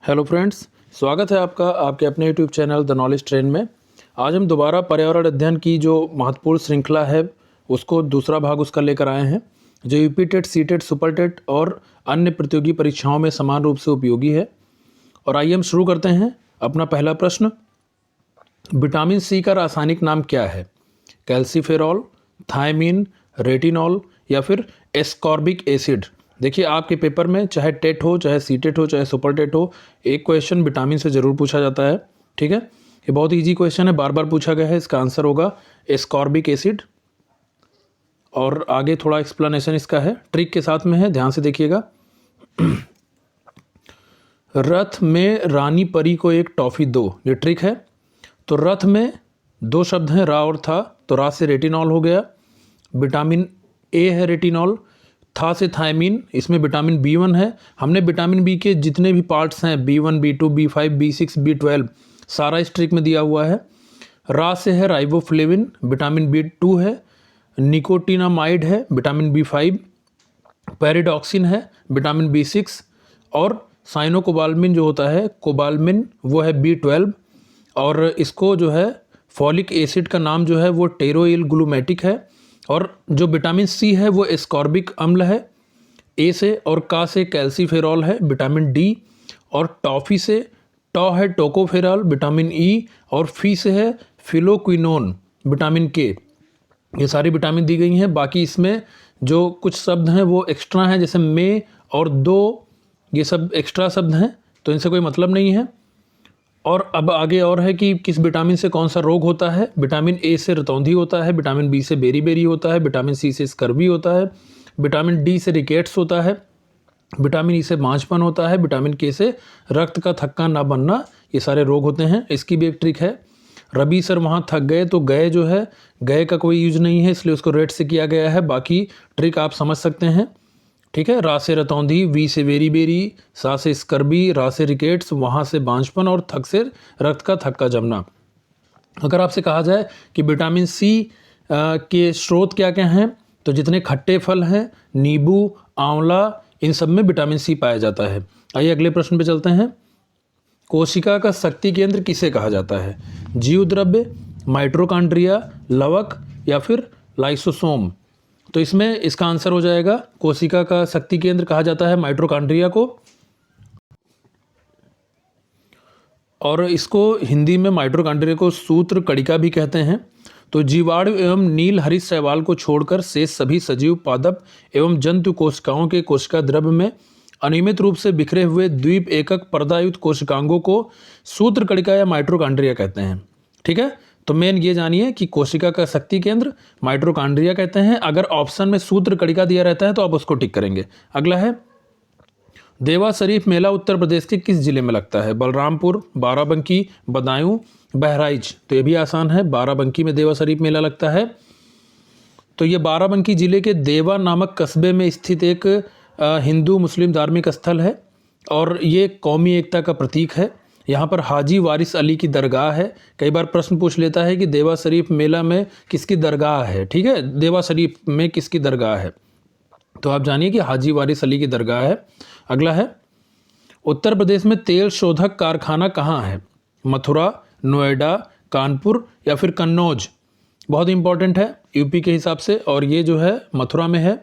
Hello friends, स्वागत है आपका आपके अपने YouTube channel the knowledge train में। आज हम दोबारा पर्यावरण अध्ययन की जो महत्वपूर्ण श्रृंखला है उसको दूसरा भाग उसका लेकर आए हैं, जो UP TET, C TET, super TET और अन्य प्रतियोगी परीक्षाओं में समान रूप से उपयोगी है। और आइए हम शुरू करते हैं। अपना पहला प्रश्न, विटामिन सी का रासायनिक नाम क्या है? कैल्सीफेरॉल, थायमीन, रेटिनॉल या फिर एस्कॉर्बिक एसिड। देखिए, आपके पेपर में चाहे टेट हो, चाहे सी टेट हो, चाहे सुपर टेट हो, एक क्वेश्चन विटामिन से ज़रूर पूछा जाता है। ठीक है, ये बहुत इजी क्वेश्चन है, बार बार पूछा गया है। इसका आंसर होगा एस्कॉर्बिक एसिड। और आगे थोड़ा एक्सप्लेनेशन इसका है, ट्रिक के साथ में है, ध्यान से देखिएगा। रथ में रानी परी को एक टॉफ़ी दो, ये ट्रिक है। तो रथ में दो शब्द हैं, रा और था, तो रा से रेटिनॉल हो गया, विटामिन ए है रेटिनॉल, था से थायमीन, इसमें विटामिन B1 है। हमने विटामिन बी के जितने भी पार्ट्स हैं, B1, B2, B5, B6, B12, सारा इस ट्रिक में दिया हुआ है। रा से है राइबोफ्लेविन, विटामिन B2 है, निकोटिनामाइड है, विटामिन B5, पेरिडॉक्सिन है, विटामिन B6, और साइनोकोबाल्मिन जो होता है, कोबाल्मिन, वो है B12। और इसको जो है फॉलिक एसिड का नाम जो है वो टेरोइल ग्लूमेटिक है। और जो विटामिन सी है वो एस्कॉर्बिक अम्ल है, ए से, और का से कैल्सीफेरॉल है, विटामिन डी, और टॉफ़ी से टॉ है टोकोफेरॉल, विटामिन ई, और फी से है फिलोक्विनोन, विटामिन के। ये सारी विटामिन दी गई हैं। बाकी इसमें जो कुछ शब्द हैं वो एक्स्ट्रा हैं, जैसे में और दो, ये सब एक्स्ट्रा शब्द हैं, तो इनसे कोई मतलब नहीं है। और अब आगे और है कि किस विटामिन से कौन सा रोग होता है। विटामिन ए से रतौंधी होता है, विटामिन बी से बेरी होता है, विटामिन सी से स्कर्वी होता है, विटामिन डी से रिकेट्स होता है, विटामिन ई से बांझपन होता है, विटामिन के से रक्त का थक्का ना बनना, ये सारे रोग होते हैं। इसकी भी एक ट्रिक है। रवि सर वहाँ थक गए, तो गए जो है, गए का कोई यूज नहीं है, इसलिए उसको रेड से किया गया है। बाकी ट्रिक आप समझ सकते हैं। ठीक है, रा से रतौंधी, वी से बेरी, सा से स्कर्बी, रा से रिकेट्स, वहाँ से बांझपन, और थक से रक्त का थक्का जमना। अगर आपसे कहा जाए कि विटामिन सी के स्रोत क्या क्या हैं, तो जितने खट्टे फल हैं, नींबू, आंवला, इन सब में विटामिन सी पाया जाता है। आइए अगले प्रश्न पे चलते हैं। कोशिका का शक्ति केंद्र किसे कहा जाता है? जीव द्रव्य, माइटोकॉन्ड्रिया, लवक या फिर लाइसोसोम। तो इसमें इसका आंसर हो जाएगा, कोशिका का शक्ति केंद्र कहा जाता है माइटोकॉन्ड्रिया को। और इसको हिंदी में माइटोकॉन्ड्रिया को सूत्र कणिका भी कहते हैं। तो जीवाणु एवं नील हरित शैवाल को छोड़कर शेष सभी सजीव, पादप एवं जंतु कोशिकाओं के कोशिका द्रव्य में अनियमित रूप से बिखरे हुए द्वीप एकक पर्दायुक्त कोशिकांगों को सूत्र कणिका या माइटोकॉन्ड्रिया कहते हैं। ठीक है, तो मेन ये जानिए कि कोशिका का शक्ति केंद्र माइटोकॉन्ड्रिया कहते हैं। अगर ऑप्शन में सूत्र कणिका दिया रहता है तो आप उसको टिक करेंगे। अगला है, देवा शरीफ मेला उत्तर प्रदेश के किस जिले में लगता है? बलरामपुर, बाराबंकी, बदायूं, बहराइच। तो ये भी आसान है, बाराबंकी में देवा शरीफ मेला लगता है। तो ये बाराबंकी जिले के देवा नामक कस्बे में स्थित एक हिंदू मुस्लिम धार्मिक स्थल है, और ये कौमी एकता का प्रतीक है। यहाँ पर हाजी वारिस अली की दरगाह है। कई बार प्रश्न पूछ लेता है कि देवा शरीफ मेला में किसकी दरगाह है। ठीक है, देवा शरीफ में किसकी दरगाह है, तो आप जानिए कि हाजी वारिस अली की दरगाह है। अगला है, उत्तर प्रदेश में तेल शोधक कारखाना कहाँ है? मथुरा, नोएडा, कानपुर या फिर कन्नौज। बहुत इंपॉर्टेंट है यूपी के हिसाब से, और ये जो है मथुरा में है।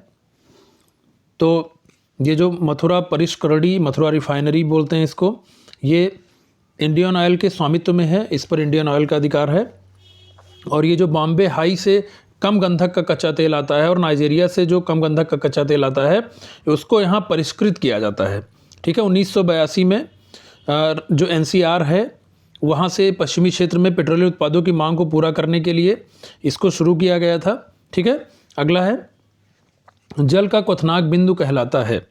तो ये जो मथुरा परिष्करणी, मथुरा रिफाइनरी बोलते हैं इसको, ये इंडियन ऑयल के स्वामित्व में है, इस पर इंडियन ऑयल का अधिकार है। और ये जो बॉम्बे हाई से कम गंधक का कच्चा तेल आता है, और नाइजीरिया से जो कम गंधक का कच्चा तेल आता है, उसको यहाँ परिष्कृत किया जाता है। ठीक है, 1982 में जो NCR है, वहाँ से पश्चिमी क्षेत्र में पेट्रोलियम उत्पादों की मांग को पूरा करने के लिए इसको शुरू किया गया था। ठीक है, अगला है, जल का क्वथनांक बिंदु कहलाता है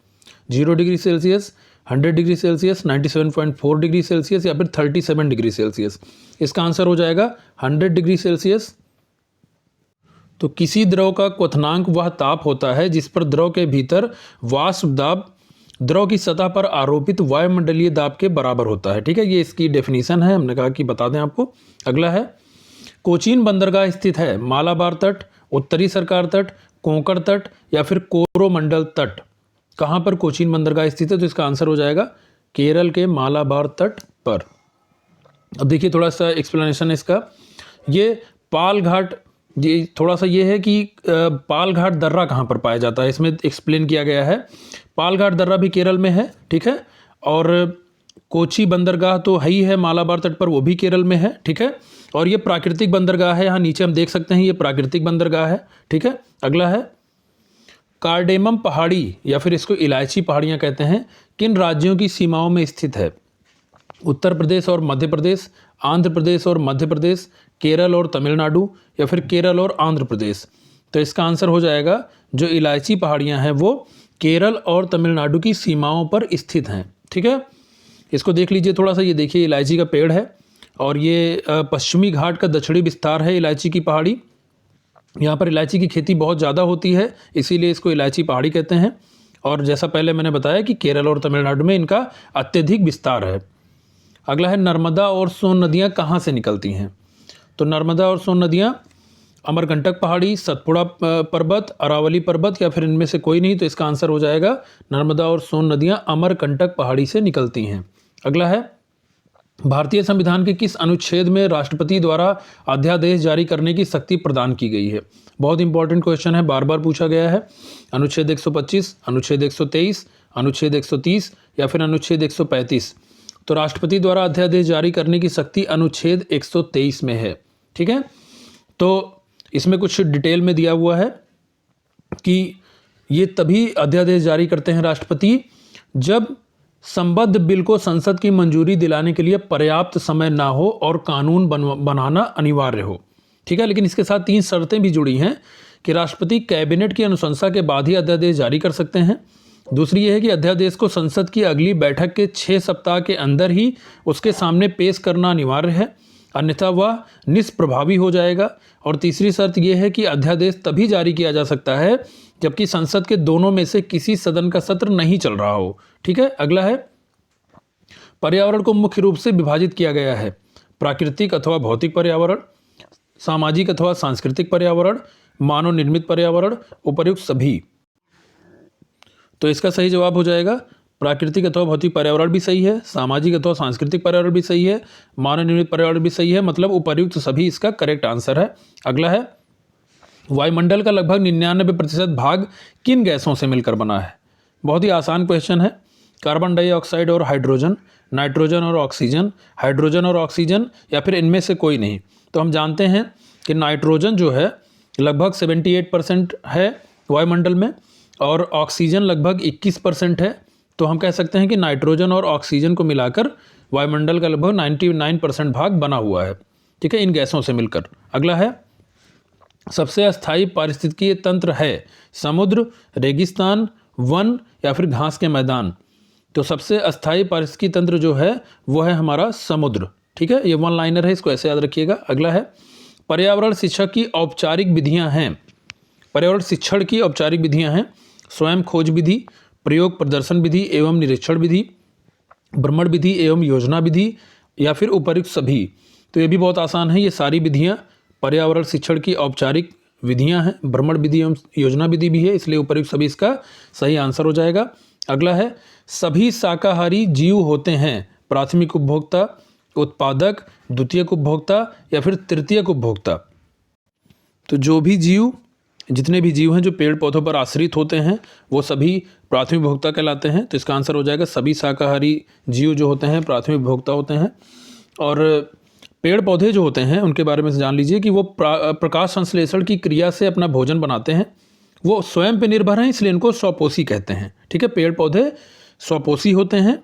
0 degree Celsius, 100 degree Celsius, 97.4 degree Celsius या फिर 37 डिग्री सेल्सियस। इसका आंसर हो जाएगा 100 डिग्री सेल्सियस। तो किसी द्रव का क्वथनांक वह ताप होता है जिस पर द्रव के भीतर वाष्प दाब द्रव की सतह पर आरोपित वायुमंडलीय दाब के बराबर होता है। ठीक है, ये इसकी डेफिनेशन है, हमने कहा कि बता दें आपको। अगला है, कोचीन बंदरगाह स्थित है मालाबार तट, उत्तरी सरकार तट, कोंकण तट या फिर कोरोमंडल तट। कहाँ पर कोचीन बंदरगाह स्थित है? तो इसका आंसर हो जाएगा केरल के मालाबार तट पर। अब देखिए थोड़ा सा एक्सप्लेनेशन है इसका। ये पाल घाट, ये थोड़ा सा ये है कि पाल घाट दर्रा कहाँ पर पाया जाता है, इसमें एक्सप्लेन किया गया है। पाल घाट दर्रा भी केरल में है, ठीक है। और कोची बंदरगाह तो है ही है मालाबार तट पर, वो भी केरल में है, ठीक है। और ये प्राकृतिक बंदरगाह है, यहाँ नीचे हम देख सकते हैं ये प्राकृतिक बंदरगाह है, ठीक है। अगला है कार्डेमम पहाड़ी या फिर इसको इलायची पहाड़ियाँ कहते हैं, किन राज्यों की सीमाओं में स्थित है? उत्तर प्रदेश और मध्य प्रदेश, आंध्र प्रदेश और मध्य प्रदेश, केरल और तमिलनाडु, या फिर केरल और आंध्र प्रदेश। तो इसका आंसर हो जाएगा जो इलायची पहाड़ियाँ हैं वो केरल और तमिलनाडु की सीमाओं पर स्थित हैं, ठीक है। इसको देख लीजिए थोड़ा सा, ये देखिए इलायची का पेड़ है और ये पश्चिमी घाट का दक्षिणी विस्तार है इलायची की पहाड़ी। यहाँ पर इलायची की खेती बहुत ज़्यादा होती है, इसीलिए इसको इलायची पहाड़ी कहते हैं। और जैसा पहले मैंने बताया कि केरल और तमिलनाडु में इनका अत्यधिक विस्तार है। अगला है नर्मदा और सोन नदियाँ कहाँ से निकलती हैं? तो नर्मदा और सोन नदियाँ अमरकंटक पहाड़ी, सतपुड़ा पर्वत, अरावली पर्वत, या फिर इनमें से कोई नहीं। तो इसका आंसर हो जाएगा नर्मदा और सोन नदियाँ अमरकंटक पहाड़ी से निकलती हैं। अगला है भारतीय संविधान के किस अनुच्छेद में राष्ट्रपति द्वारा अध्यादेश जारी करने की शक्ति प्रदान की गई है? बहुत इंपॉर्टेंट क्वेश्चन है, बार बार पूछा गया है। अनुच्छेद 125, अनुच्छेद 123, अनुच्छेद 130 या फिर अनुच्छेद 135। तो राष्ट्रपति द्वारा अध्यादेश जारी करने की शक्ति अनुच्छेद 123 में है, ठीक है। तो इसमें कुछ डिटेल में दिया हुआ है कि ये तभी अध्यादेश जारी करते हैं राष्ट्रपति जब संबद्ध बिल को संसद की मंजूरी दिलाने के लिए पर्याप्त समय ना हो और कानून बनाना अनिवार्य हो, ठीक है। लेकिन इसके साथ 3 शर्तें भी जुड़ी हैं कि राष्ट्रपति कैबिनेट की अनुशंसा के बाद ही अध्यादेश जारी कर सकते हैं। दूसरी ये है कि अध्यादेश को संसद की अगली बैठक के 6 सप्ताह के अंदर ही उसके सामने पेश करना अनिवार्य है, अन्यथा वह निष्प्रभावी हो जाएगा। और तीसरी शर्त यह है कि अध्यादेश तभी जारी किया जा सकता है जबकि संसद के दोनों में से किसी सदन का सत्र नहीं चल रहा हो, ठीक है। अगला है पर्यावरण को मुख्य रूप से विभाजित किया गया है, प्राकृतिक अथवा भौतिक पर्यावरण, सामाजिक अथवा सांस्कृतिक पर्यावरण, मानव निर्मित पर्यावरण, उपर्युक्त सभी। तो इसका सही जवाब हो जाएगा प्राकृतिक अथवा भौतिक पर्यावरण भी सही है, सामाजिक अथवा सांस्कृतिक पर्यावरण भी सही है, मानव निर्मित पर्यावरण भी सही है, मतलब उपर्युक्त सभी इसका करेक्ट आंसर है। अगला है वायुमंडल का लगभग 99% भाग किन गैसों से मिलकर बना है? बहुत ही आसान क्वेश्चन है। कार्बन डाइऑक्साइड और हाइड्रोजन, नाइट्रोजन और ऑक्सीजन, हाइड्रोजन और ऑक्सीजन, या फिर इनमें से कोई नहीं। तो हम जानते हैं कि नाइट्रोजन जो है लगभग 78% है वायुमंडल में और ऑक्सीजन लगभग 21% है। तो हम कह सकते हैं कि नाइट्रोजन और ऑक्सीजन को मिलाकर वायुमंडल का लगभग 99% भाग बना हुआ है, ठीक है, इन गैसों से मिलकर। अगला है सबसे अस्थायी पारिस्थितिकीय तंत्र है समुद्र, रेगिस्तान, वन या फिर घास के मैदान। तो सबसे अस्थायी पारिस्थितिकीय तंत्र जो है वो है हमारा समुद्र, ठीक है। ये 1 लाइनर है, इसको ऐसे याद रखिएगा। अगला है पर्यावरण शिक्षा की औपचारिक विधियां हैं। पर्यावरण शिक्षण की औपचारिक विधियां हैं स्वयं खोज विधि, प्रयोग प्रदर्शन विधि एवं निरीक्षण विधि, भ्रमण विधि एवं योजना विधि, या फिर उपर्युक्त सभी। तो ये भी बहुत आसान है, ये सारी विधियां पर्यावरण शिक्षण की औपचारिक विधियां हैं, भ्रमण विधि एवं योजना विधि भी है, इसलिए उपर्युक्त सभी इसका सही आंसर हो जाएगा। अगला है सभी शाकाहारी जीव होते हैं प्राथमिक उपभोक्ता, उत्पादक, द्वितीयक उपभोक्ता या फिर तृतीयक उपभोक्ता। तो जो भी जीव, जितने भी जीव हैं जो पेड़ पौधों पर आश्रित होते हैं वो सभी प्राथमिक उपभोक्ता कहलाते हैं। तो इसका आंसर हो जाएगा सभी शाकाहारी जीव जो होते हैं प्राथमिक उपभोक्ता होते हैं। और पेड़ पौधे जो होते हैं उनके बारे में जान लीजिए कि वो प्रकाश संश्लेषण की क्रिया से अपना भोजन बनाते हैं, वो स्वयं पे निर्भर हैं, इसलिए इनको स्वपोषी कहते हैं, ठीक है। पेड़ पौधे स्वपोषी होते हैं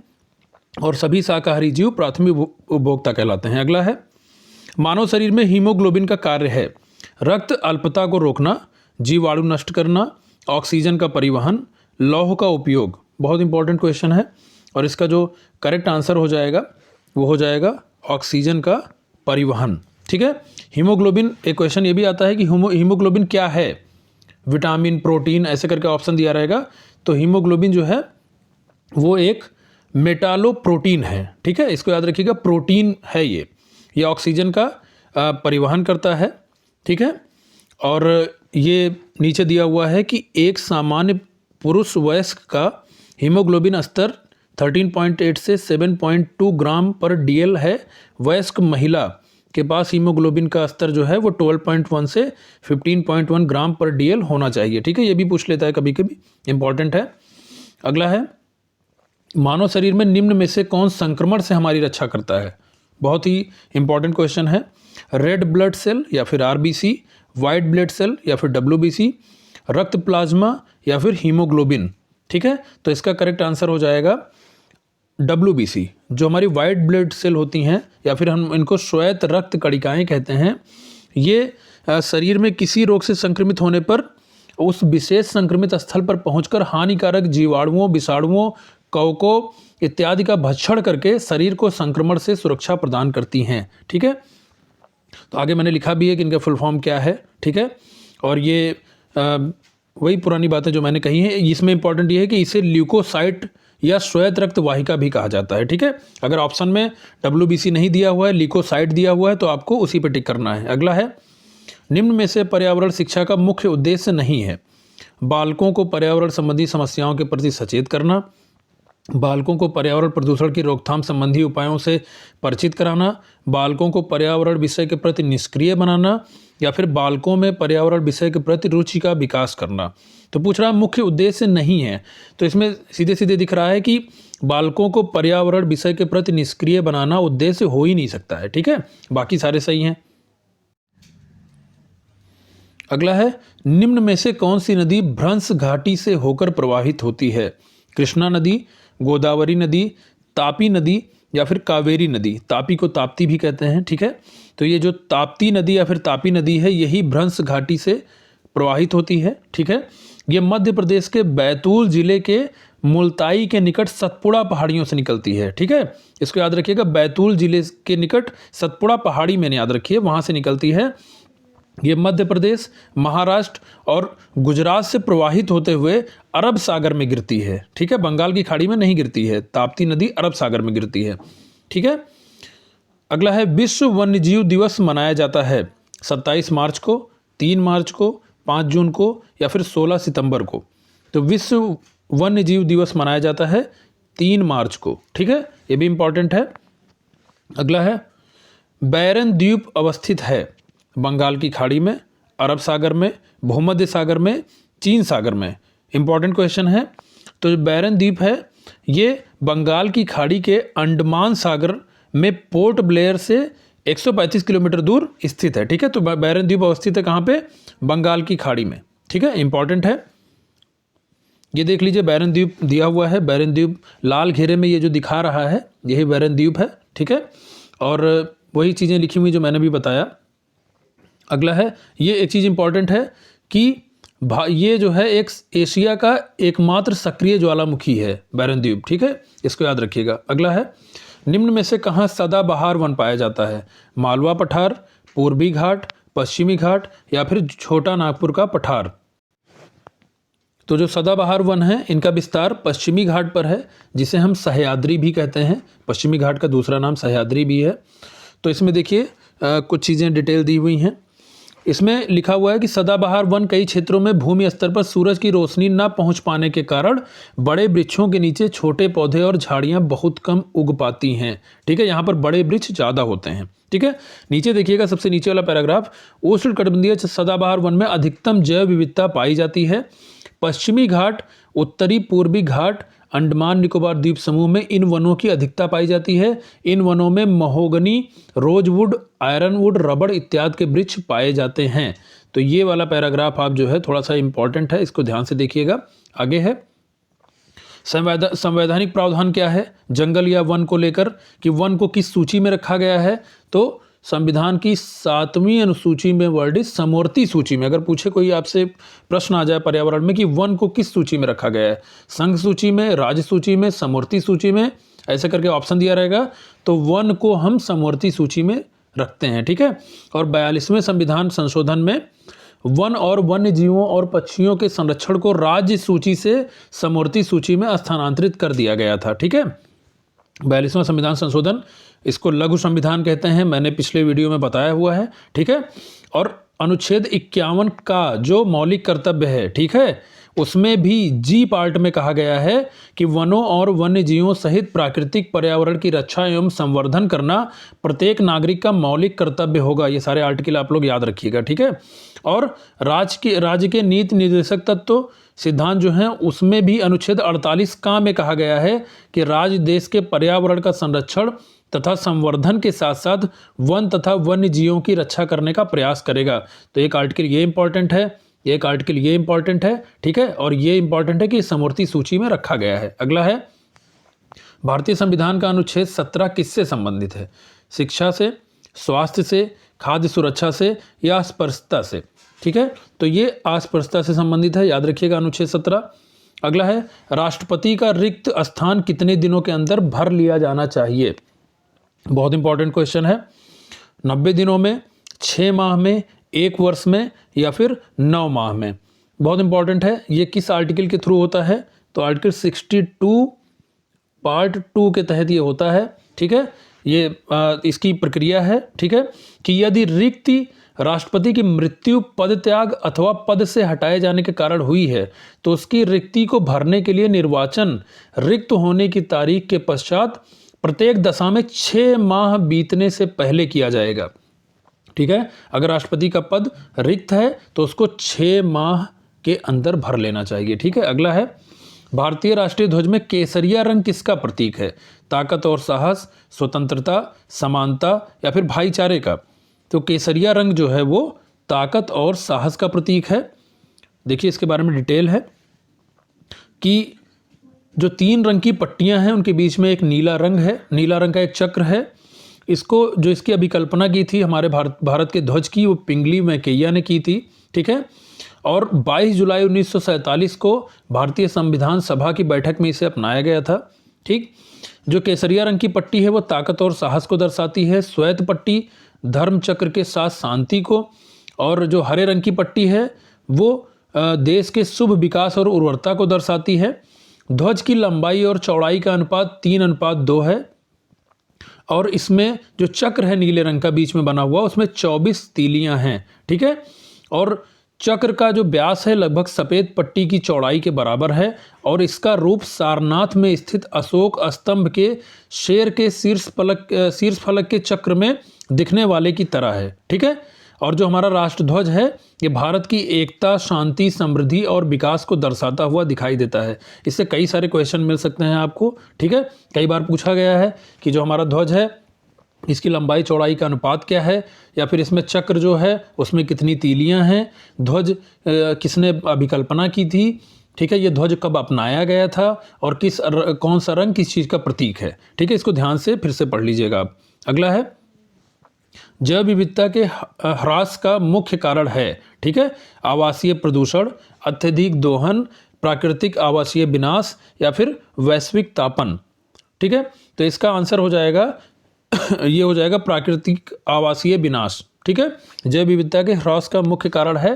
और सभी शाकाहारी जीव प्राथमिक उपभोक्ता कहलाते हैं। अगला है मानव शरीर में हीमोग्लोबिन का कार्य है रक्त अल्पता को रोकना, जीवाणु नष्ट करना, ऑक्सीजन का परिवहन, लौह का उपयोग। बहुत इंपॉर्टेंट क्वेश्चन है और इसका जो करेक्ट आंसर हो जाएगा वो हो जाएगा ऑक्सीजन का परिवहन, ठीक है। हीमोग्लोबिन, एक क्वेश्चन ये भी आता है कि हीमोग्लोबिन क्या है, विटामिन, प्रोटीन, ऐसे करके ऑप्शन दिया रहेगा। तो हीमोग्लोबिन जो है वो एक मेटालोप्रोटीन है, ठीक है, इसको याद रखिएगा, प्रोटीन है ये ऑक्सीजन का परिवहन करता है, ठीक है। और ये नीचे दिया हुआ है कि एक सामान्य पुरुष वयस्क का हीमोग्लोबिन स्तर 13.8 से 7.2 ग्राम पर डीएल है। वयस्क महिला के पास हीमोग्लोबिन का स्तर जो है वो 12.1 से 15.1 ग्राम पर डीएल होना चाहिए। ठीक है, ये भी पूछ लेता है कभी कभी, इंपॉर्टेंट है। अगला है, मानव शरीर में निम्न में से कौन संक्रमण से हमारी रक्षा करता है? बहुत ही इंपॉर्टेंट क्वेश्चन है। रेड ब्लड सेल या फिर आरबीसी, वाइट ब्लड सेल या फिर डब्ल्यूबीसी, रक्त प्लाज्मा या फिर हीमोग्लोबिन। ठीक है, तो इसका करेक्ट आंसर हो जाएगा डब्ल्यूबीसी, जो हमारी वाइट ब्लड सेल होती हैं या फिर हम इनको श्वेत रक्त कणिकाएं कहते हैं। ये शरीर में किसी रोग से संक्रमित होने पर उस विशेष संक्रमित स्थल पर पहुंचकर हानिकारक जीवाणुओं, विषाणुओं, कवकों इत्यादि का भक्षण करके शरीर को संक्रमण से सुरक्षा प्रदान करती हैं। ठीक है, तो आगे मैंने लिखा भी है कि इनका फुल फॉर्म क्या है। ठीक है, और ये वही पुरानी बातें जो मैंने कही हैं। इसमें इंपॉर्टेंट ये है कि इसे ल्यूकोसाइट या श्वेत रक्त वाहिका भी कहा जाता है। ठीक है, अगर ऑप्शन में डब्ल्यूबीसी नहीं दिया हुआ है, ल्यूकोसाइट दिया हुआ है, तो आपको उसी पे टिक करना है। अगला है, निम्न में से पर्यावरण शिक्षा का मुख्य उद्देश्य नहीं है? बालकों को पर्यावरण संबंधी समस्याओं के प्रति सचेत करना, बालकों को पर्यावरण प्रदूषण की रोकथाम संबंधी उपायों से परिचित कराना, बालकों को पर्यावरण विषय के प्रति निष्क्रिय बनाना, या फिर बालकों में पर्यावरण विषय के प्रति रुचि का विकास करना। तो पूछ रहा है मुख्य उद्देश्य नहीं है, तो इसमें सीधे सीधे दिख रहा है कि बालकों को पर्यावरण विषय के प्रति निष्क्रिय बनाना उद्देश्य हो ही नहीं सकता है। ठीक है, बाकी सारे सही हैं। अगला है, निम्न में से कौन सी नदी भ्रंश घाटी से होकर प्रवाहित होती है? कृष्णा नदी, गोदावरी नदी, तापी नदी या फिर कावेरी नदी। तापी को ताप्ती भी कहते हैं। ठीक है, तो ये जो ताप्ती नदी या फिर तापी नदी है, यही भ्रंश घाटी से प्रवाहित होती है। ठीक है, ये मध्य प्रदेश के बैतूल जिले के मुल्ताई के निकट सतपुड़ा पहाड़ियों से निकलती है। ठीक है, इसको याद रखिएगा, बैतूल जिले के निकट सतपुड़ा पहाड़ी मैंने याद रखी है, वहां से निकलती है। ये मध्य प्रदेश, महाराष्ट्र और गुजरात से प्रवाहित होते हुए अरब सागर में गिरती है। ठीक है, बंगाल की खाड़ी में नहीं गिरती है। ताप्ती नदी अरब सागर में गिरती है। ठीक है, अगला है, विश्व वन्यजीव दिवस मनाया जाता है 27 मार्च को, 3 मार्च को, 5 जून को या फिर 16 सितंबर को। तो विश्व वन्यजीव दिवस मनाया जाता है 3 मार्च को। ठीक है, ये भी इंपॉर्टेंट है। अगला है, बैरन द्वीप अवस्थित है बंगाल की खाड़ी में, अरब सागर में, भूमध्य सागर में, चीन सागर में। इंपॉर्टेंट क्वेश्चन है। तो जो बैरन द्वीप है, ये बंगाल की खाड़ी के अंडमान सागर में पोर्ट ब्लेयर से 135 किलोमीटर दूर स्थित है। ठीक है, तो बैरन द्वीप अवस्थित है कहाँ पे? बंगाल की खाड़ी में। ठीक है, इंपॉर्टेंट है। ये देख लीजिए, बैरन द्वीप दिया हुआ है। बैरन द्वीप लाल घेरे में ये जो दिखा रहा है, यही बैरन द्वीप है। ठीक है, और वही चीज़ें लिखी हुई जो मैंने भी बताया। अगला है, ये एक चीज़ इंपॉर्टेंट है कि ये जो है एक एशिया का एकमात्र सक्रिय ज्वालामुखी है बैरन द्वीप। ठीक है, इसको याद रखिएगा। अगला है, निम्न में से कहाँ सदाबहार वन पाया जाता है? मालवा पठार, पूर्वी घाट, पश्चिमी घाट या फिर छोटा नागपुर का पठार। तो जो सदाबहार वन है, इनका विस्तार पश्चिमी घाट पर है, जिसे हम सह्याद्री भी कहते हैं। पश्चिमी घाट का दूसरा नाम सह्याद्री भी है। तो इसमें देखिए कुछ चीज़ें डिटेल दी हुई हैं। इसमें लिखा हुआ है कि सदाबहार वन कई क्षेत्रों में भूमि स्तर पर सूरज की रोशनी न पहुंच पाने के कारण बड़े वृक्षों के नीचे छोटे पौधे और झाड़ियां बहुत कम उग पाती हैं। ठीक है, यहाँ पर बड़े वृक्ष ज़्यादा होते हैं। ठीक है, नीचे देखिएगा, सबसे नीचे वाला पैराग्राफ, उष्णकटिबंधीय सदाबहार वन में अधिकतम जैव विविधता पाई जाती है। पश्चिमी घाट, उत्तरी पूर्वी घाट, अंडमान निकोबार द्वीप समूह में इन वनों की अधिकता पाई जाती है। इन वनों में महोगनी, रोजवुड, आयरनवुड, रबड़ इत्यादि के वृक्ष पाए जाते हैं। तो ये वाला पैराग्राफ आप जो है थोड़ा सा इंपॉर्टेंट है, इसको ध्यान से देखिएगा। आगे है, संवैधानिक प्रावधान क्या है जंगल या वन को लेकर, कि वन को किस सूची में रखा गया है? तो संविधान की 7वीं अनुसूची में वर्णित समवर्ती सूची में। अगर पूछे कोई आपसे प्रश्न आ जाए पर्यावरण में कि वन को किस सूची में रखा गया है, संघ सूची में, राज्य सूची में, समवर्ती सूची में, ऐसे करके ऑप्शन दिया रहेगा, तो वन को हम समवर्ती सूची में रखते हैं। ठीक है, और 42वें संविधान संशोधन में वन और वन्य जीवों और पक्षियों के संरक्षण को राज्य सूची से समवर्ती सूची में स्थानांतरित कर दिया गया था। ठीक है, 42वां संविधान संशोधन, इसको लघु संविधान कहते हैं, मैंने पिछले वीडियो में बताया हुआ है। ठीक है, और अनुच्छेद 51 का जो मौलिक कर्तव्य है, ठीक है, उसमें भी जी पार्ट में कहा गया है कि वनों और वन्य जीवों सहित प्राकृतिक पर्यावरण की रक्षा एवं संवर्धन करना प्रत्येक नागरिक का मौलिक कर्तव्य होगा। ये सारे आर्टिकल आप लोग याद रखिएगा, ठीक है। और राज्य के नीति निर्देशक तत्व सिद्धांत जो हैं उसमें भी अनुच्छेद 48 का में कहा गया है कि राज्य देश के पर्यावरण का संरक्षण तथा संवर्धन के साथ साथ वन तथा वन्य जीवों की रक्षा करने का प्रयास करेगा। तो एक आर्टिकल ये इंपॉर्टेंट है, एक आर्टिकल ये इंपॉर्टेंट है, ठीक है। और ये इंपॉर्टेंट है कि समवर्ती सूची में रखा गया है। अगला है, भारतीय संविधान का अनुच्छेद 17 किससे संबंधित है? शिक्षा से, स्वास्थ्य से, खाद्य सुरक्षा से या अस्पृश्यता से, ठीक है। तो ये अस्पृश्यता से संबंधित है, याद रखिएगा अनुच्छेद 17। अगला है, राष्ट्रपति का रिक्त स्थान कितने दिनों के अंदर भर लिया जाना चाहिए? बहुत इंपॉर्टेंट क्वेश्चन है। 90 दिनों में, 6 माह में, 1 वर्ष में या फिर 9 माह में? बहुत इंपॉर्टेंट है। ये किस आर्टिकल के थ्रू होता है? तो आर्टिकल 62 पार्ट 2 के तहत ये होता है, ठीक है। ये इसकी प्रक्रिया है, ठीक है, कि यदि रिक्ति राष्ट्रपति की मृत्यु, पद त्याग अथवा पद से हटाए जाने के कारण हुई है तो उसकी रिक्ति को भरने के लिए निर्वाचन रिक्त होने की तारीख के पश्चात प्रत्येक दशा में 6 माह बीतने से पहले किया जाएगा, ठीक है। अगर राष्ट्रपति का पद रिक्त है तो उसको 6 माह के अंदर भर लेना चाहिए, ठीक है। अगला है, भारतीय राष्ट्रीय ध्वज में केसरिया रंग किसका प्रतीक है? ताकत और साहस, स्वतंत्रता, समानता या फिर भाईचारे का? तो केसरिया रंग जो है वो ताकत और साहस का प्रतीक है। देखिए इसके बारे में डिटेल है कि जो 3 रंग की पट्टियां हैं उनके बीच में एक नीला रंग है, नीला रंग का एक चक्र है। इसको जो इसकी अभिकल्पना की थी हमारे भारत के ध्वज की, वो पिंगली मैकैया ने की थी, ठीक है। और 22 जुलाई 1947 को भारतीय संविधान सभा की बैठक में इसे अपनाया गया था, ठीक। जो केसरिया रंग की पट्टी है वो ताकत और साहस को दर्शाती है, श्वेत पट्टी धर्म चक्र के साथ शांति को, और जो हरे रंग की पट्टी है वो देश के शुभ विकास और उर्वरता को दर्शाती है। ध्वज की लंबाई और चौड़ाई का अनुपात 3:2 है, और इसमें जो चक्र है नीले रंग का बीच में बना हुआ उसमें 24 तीलियां हैं, ठीक है। और चक्र का जो व्यास है लगभग सफेद पट्टी की चौड़ाई के बराबर है, और इसका रूप सारनाथ में स्थित अशोक स्तंभ के शेर के शीर्ष फलक के चक्र में दिखने वाले की तरह है, ठीक है। और जो हमारा राष्ट्रध्वज है ये भारत की एकता, शांति, समृद्धि और विकास को दर्शाता हुआ दिखाई देता है। इससे कई सारे क्वेश्चन मिल सकते हैं आपको, ठीक है। कई बार पूछा गया है कि जो हमारा ध्वज है इसकी लंबाई चौड़ाई का अनुपात क्या है, या फिर इसमें चक्र जो है उसमें कितनी तीलियां हैं, ध्वज किसने अभिकल्पना की थी, ठीक है, ये ध्वज कब अपनाया गया था, और कौन सा रंग किस चीज़ का प्रतीक है, ठीक है। इसको ध्यान से फिर से पढ़ लीजिएगा आप। अगला है, जैव विविधता के ह्रास का मुख्य कारण है, ठीक है, आवासीय प्रदूषण, अत्यधिक दोहन, प्राकृतिक आवासीय विनाश या फिर वैश्विक तापन, ठीक है। तो इसका आंसर हो जाएगा ये हो जाएगा प्राकृतिक आवासीय विनाश, ठीक है। जैव विविधता के ह्रास का मुख्य कारण है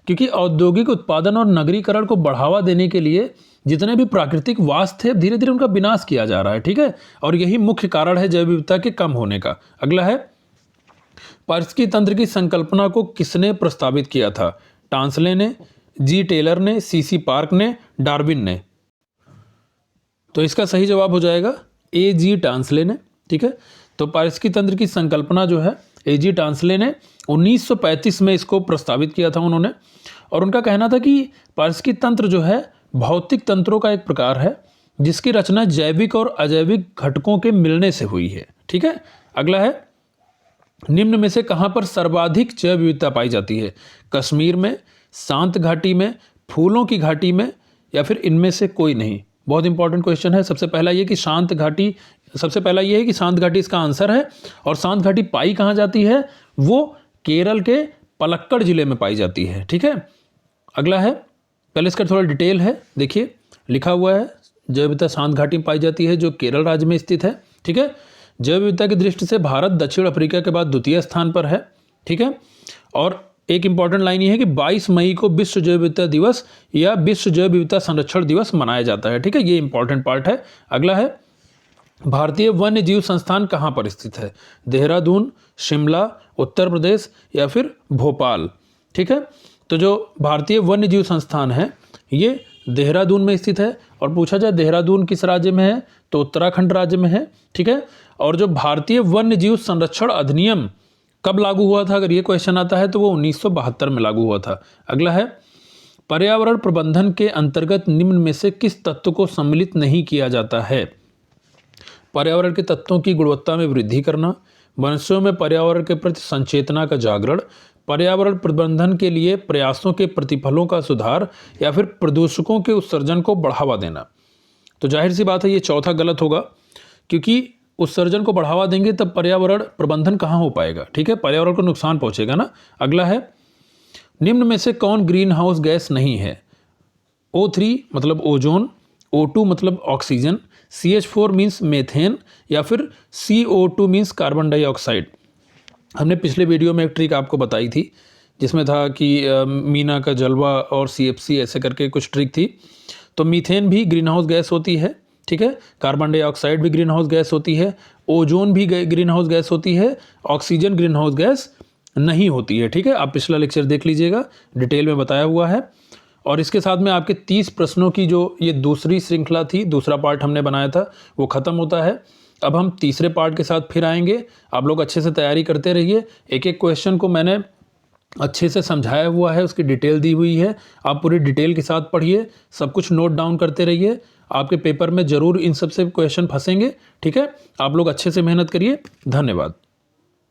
क्योंकि औद्योगिक उत्पादन और नगरीकरण को बढ़ावा देने के लिए जितने भी प्राकृतिक वास थे धीरे धीरे उनका विनाश किया जा रहा है, ठीक है। और यही मुख्य कारण है जैव विविधता के कम होने का। अगला है, पारिस्थितिकी तंत्र की संकल्पना को किसने प्रस्तावित किया था? टांसले ने, जी टेलर ने, सीसी पार्क ने, डार्विन ने? तो इसका सही जवाब हो जाएगा ए जी टांसले ने, ठीक है। तो पारिस्थितिकी तंत्र की संकल्पना जो है ए जी टांसले ने 1935 में इसको प्रस्तावित किया था उन्होंने, और उनका कहना था कि पारिस्थितिकी तंत्र जो है भौतिक तंत्रों का एक प्रकार है जिसकी रचना जैविक और अजैविक घटकों के मिलने से हुई है, ठीक है। अगला है, निम्न में से कहां पर सर्वाधिक जैव विविधता पाई जाती है? कश्मीर में, शांत घाटी में, फूलों की घाटी में या फिर इनमें से कोई नहीं? बहुत इंपॉर्टेंट क्वेश्चन है। सबसे पहला ये कि शांत घाटी इसका आंसर है, और शांत घाटी पाई कहाँ जाती है? वो केरल के पलक्कड़ जिले में पाई जाती है, ठीक है। अगला है, पहले इसका थोड़ा डिटेल है, देखिए लिखा हुआ है जैव विविधता शांत घाटी में पाई जाती है जो केरल राज्य में स्थित है, ठीक है। जैव विविधता की दृष्टि से भारत दक्षिण अफ्रीका के बाद द्वितीय स्थान पर है, ठीक है। और एक इंपॉर्टेंट लाइन ये है कि 22 मई को विश्व जैव विविधता दिवस या विश्व जैव विविधता संरक्षण दिवस मनाया जाता है, ठीक है। ये इंपॉर्टेंट पार्ट है। अगला है, भारतीय वन्य जीव संस्थान कहाँ पर स्थित है? देहरादून, शिमला, उत्तर प्रदेश या फिर भोपाल, ठीक है। तो जो भारतीय वन्य जीव संस्थान है ये देहरादून में स्थित है। और पूछा जाए देहरादून किस राज्य में है, तो उत्तराखंड राज्य में है। ठीक है। और जो भारतीय वन्य जीव संरक्षण अधिनियम कब लागू हुआ था, अगर ये क्वेश्चन आता है तो वो 1972 में लागू हुआ था। अगला है, पर्यावरण प्रबंधन के अंतर्गत निम्न में से किस तत्व को सम्मिलित नहीं किया जाता है। पर्यावरण के तत्वों की गुणवत्ता में वृद्धि करना, मनुष्यों में पर्यावरण के प्रति संचेतना का जागरण, पर्यावरण प्रबंधन के लिए प्रयासों के प्रतिफलों का सुधार, या फिर प्रदूषकों के उत्सर्जन को बढ़ावा देना। तो जाहिर सी बात है ये चौथा गलत होगा, क्योंकि उत्सर्जन को बढ़ावा देंगे तब पर्यावरण प्रबंधन कहाँ हो पाएगा। ठीक है, पर्यावरण को नुकसान पहुंचेगा ना। अगला है, निम्न में से कौन ग्रीन हाउस गैस नहीं है। O3 मतलब ओजोन, O2 मतलब ऑक्सीजन, CH4 मीन्स मेथेन, या फिर CO2 मीन्स कार्बन डाइऑक्साइड। हमने पिछले वीडियो में एक ट्रिक आपको बताई थी जिसमें था कि मीना का जलवा और CFC ऐसे करके कुछ ट्रिक थी। तो मीथेन भी ग्रीन हाउस गैस होती है। ठीक है, कार्बन डाइऑक्साइड भी ग्रीन हाउस गैस होती है, ओजोन भी ग्रीन हाउस गैस होती है, ऑक्सीजन ग्रीन हाउस गैस नहीं होती है। ठीक है, आप पिछला लेक्चर देख लीजिएगा, डिटेल में बताया हुआ है। और इसके साथ में आपके 30 प्रश्नों की जो ये दूसरी श्रृंखला थी, दूसरा पार्ट हमने बनाया था, वो खत्म होता है। अब हम तीसरे पार्ट के साथ फिर आएंगे। आप लोग अच्छे से तैयारी करते रहिए। एक एक क्वेश्चन को मैंने अच्छे से समझाया हुआ है, उसकी डिटेल दी हुई है। आप पूरी डिटेल के साथ पढ़िए, सब कुछ नोट डाउन करते रहिए। आपके पेपर में ज़रूर इन सब से क्वेश्चन फंसेंगे। ठीक है, आप लोग अच्छे से मेहनत करिए। धन्यवाद।